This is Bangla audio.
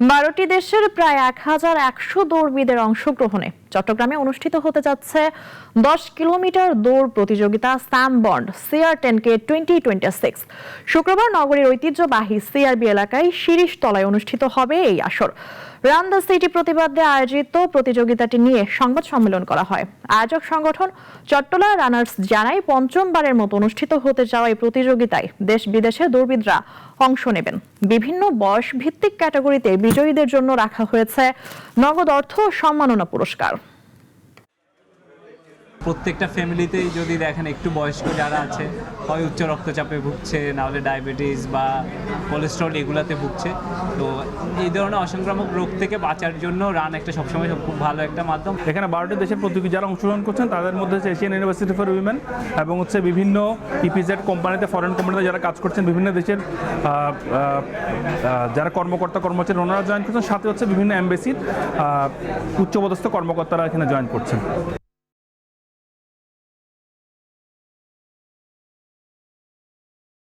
12টি দেশের প্রায় 1100 দৌড়বিদের অংশগ্রহণে চট্টগ্রামে অনুষ্ঠিত হতে যাচ্ছে 10 কিলোমিটার দৌড় প্রতিযোগিতা স্যাম বন্ড CR10K 2026। শুক্রবার নগরীর ঐতিহ্যবাহী CRB এলাকায় শিরিষ তলায় অনুষ্ঠিত হবে এই আসর। রান দ্য সিটি প্রতিবাদে আয়োজিত প্রতিযোগিতাটি নিয়ে সংবাদ সম্মেলন করা হয়। আয়োজক সংগঠন চট্টলা রানার্স জানায়, পঞ্চমবারের মতো অনুষ্ঠিত হতে যাওয়া এই প্রতিযোগিতায় দেশ বিদেশের দৌড়বিদরা অংশ নেবেন। বিভিন্ন বয়স ভিত্তিক ক্যাটাগরিতে বিজয়ীদের জন্য রাখা হয়েছে নগদ অর্থ ও সম্মাননা পুরস্কার। প্রত্যেকটা ফ্যামিলিতেই যদি দেখেন একটু বয়স্ক যারা আছে, হয় উচ্চ রক্তচাপে ভুগছে, নাহলে ডায়াবেটিস বা কোলেস্ট্রল এগুলাতে ভুগছে, তো এই ধরনের অসংক্রামক রোগ থেকে বাঁচার জন্য রান একটা সবসময় খুব ভালো একটা মাধ্যম। এখানে 12টি দেশের প্রতিযোগী যারা অংশগ্রহণ করছেন তাদের মধ্যে হচ্ছে এশিয়ান ইউনিভার্সিটি ফর উইমেন এবং হচ্ছে বিভিন্ন ইপিজেড কোম্পানিতে, ফরেন কোম্পানিতে যারা কাজ করছেন, বিভিন্ন দেশের যারা কর্মচারী ওনারা জয়েন করছেন, সাথে হচ্ছে বিভিন্ন এমবেসির উচ্চপদস্থ কর্মকর্তারা এখানে জয়েন করছেন।